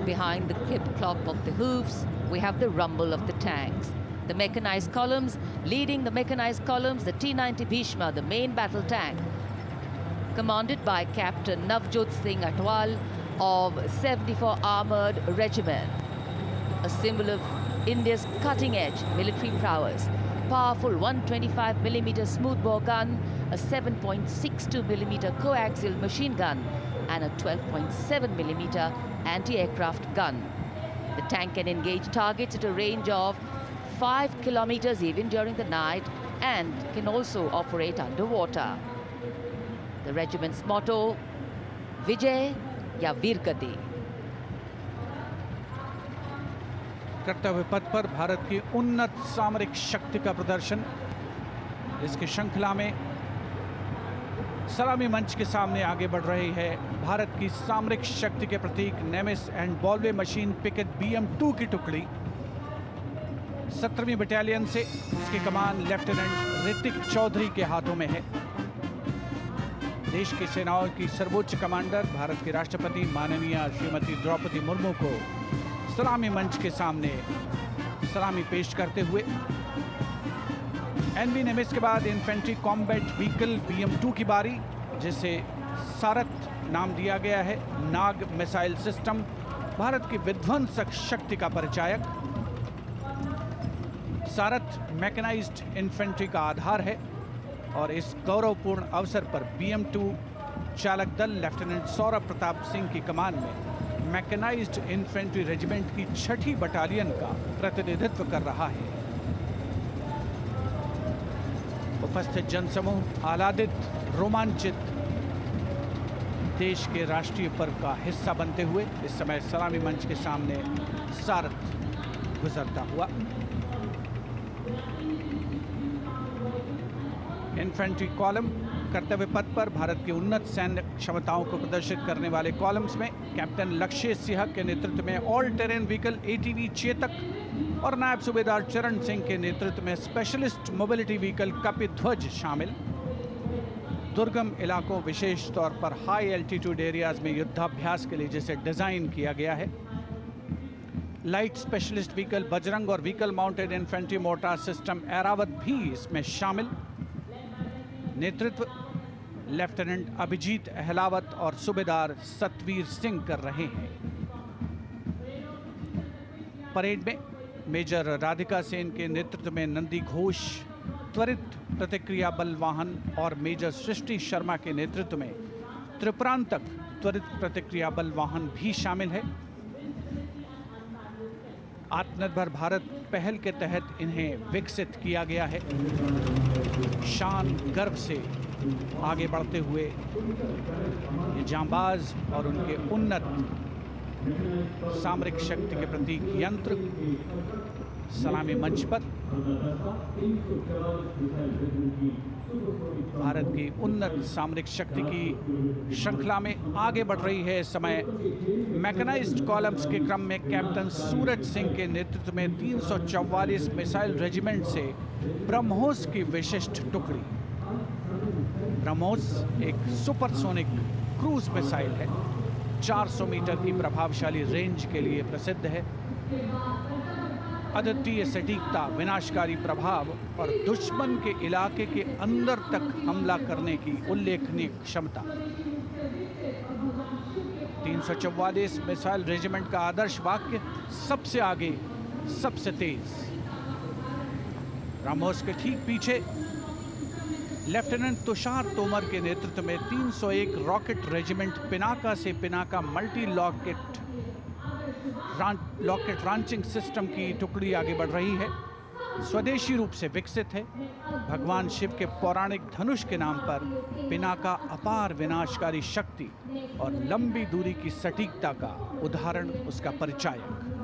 behind the clip-clop of the hoofs, we have the rumble of the tanks. The mechanized columns, leading the mechanized columns, the T-90 Bhishma, the main battle tank, commanded by Captain Navjot Singh Atwal of 74 Armored Regiment, a symbol of India's cutting-edge military prowess. Powerful 125mm smoothbore gun, a 7.62mm coaxial machine gun, and a 12.7mm anti-aircraft gun. The tank can engage targets at a range of 5 kilometers even during the night and can also operate underwater. The regiment's motto, Vijay या वीरगति. कर्तव्य पथ पर भारत की उन्नत सामरिक शक्ति का प्रदर्शन. इसकी श्रृंखला में सलामी मंच के सामने आगे बढ़ रही है भारत की सामरिक शक्ति के प्रतीक नेमिस एंड बॉलवे मशीन पिकेट BM-2 की टुकड़ी. 17वीं बटालियन से इसकी कमान लेफ्टिनेंट ऋतिक चौधरी के हाथों में है. देश की सेनाओं की सर्वोच्च कमांडर भारत के राष्ट्रपति माननीय श्रीमती द्रौपदी मुर्मू को सलामी मंच के सामने सलामी पेश करते हुए NV नेमिस के बाद इन्फेंट्री कॉम्बैट व्हीकल BM-2 की बारी, जिसे सारथ नाम दिया गया है. नाग मिसाइल सिस्टम भारत की विध्वंसक शक्ति का परिचायक. सारथ मैकेनाइज्ड इन्फेंट्री का आधार है और इस गौरवपूर्ण अवसर पर BM-2 चालक दल लेफ्टिनेंट सौरभ प्रताप सिंह की कमान में मैकेनाइज्ड इन्फेंट्री रेजिमेंट की 6ठी बटालियन का प्रतिनिधित्व कर रहा है. उपस्थित जनसमूह आह्लादित, रोमांचित, देश के राष्ट्रीय पर्व का हिस्सा बनते हुए इस समय सलामी मंच के सामने सारथ गुजरता हुआ. इन्फेंट्री कॉलम कर्तव्य पथ पर भारत की उन्नत सैन्य क्षमताओं को प्रदर्शित करने वाले कॉलम्स में कैप्टन लक्ष्य सिंह के नेतृत्व में all terrain vehicle ATV Chetak और नायब सूबेदार चरण सिंह के नेतृत्व में स्पेशलिस्ट मोबिलिटी व्हीकल कपिध्वज शामिल. दुर्गम इलाकों, विशेष तौर पर हाई एल्टीट्यूड एरियाज में युद्धाभ्यास के लिए जिसे डिजाइन किया गया है. लाइट स्पेशलिस्ट व्हीकल बजरंग और vehicle mounted infantry mortar system Airavat भी इसमें शामिल. नेतृत्व लेफ्टिनेंट अभिजीत अहलावत और सूबेदार सतवीर सिंह कर रहे हैं. परेड में मेजर राधिका सेन के नेतृत्व में नंदी घोष त्वरित प्रतिक्रिया बल वाहन और मेजर सृष्टि शर्मा के नेतृत्व में त्रिपुरांतक त्वरित प्रतिक्रिया बल वाहन भी शामिल है. आत्मनिर्भर भारत पहल के तहत इन्हें विकसित किया गया है. शान गर्व से आगे बढ़ते हुए ये जांबाज और उनके उन्नत सामरिक शक्ति के प्रतीक यंत्र सलामी मंच पर भारत की उन्नत सामरिक शक्ति की श्रृंखला में आगे बढ़ रही है. इस समय मैकेनाइज्ड कॉलम्स के क्रम में कैप्टन सूरज सिंह के नेतृत्व में 344 मिसाइल रेजिमेंट से ब्रह्मोस की विशिष्ट टुकड़ी. ब्रह्मोस एक सुपरसोनिक क्रूज मिसाइल है. 400 मीटर की प्रभावशाली रेंज के लिए प्रसिद्ध है. अद्वितीय सटीकता, विनाशकारी प्रभाव और दुश्मन के इलाके के अंदर तक हमला करने की उल्लेखनीय क्षमता. 344 मिसाइल रेजिमेंट का आदर्श वाक्य सबसे आगे, सबसे तेज. ब्रह्मोस के ठीक पीछे लेफ्टिनेंट तुषार तोमर के नेतृत्व में 301 रॉकेट रेजिमेंट पिनाका से Pinaka multi locket launching system की टुकड़ी आगे बढ़ रही है. स्वदेशी रूप से विकसित है. भगवान शिव के पौराणिक धनुष के नाम पर पिनाका अपार विनाशकारी शक्ति और लंबी दूरी की सटीकता का उदाहरण, उसका परिचायक.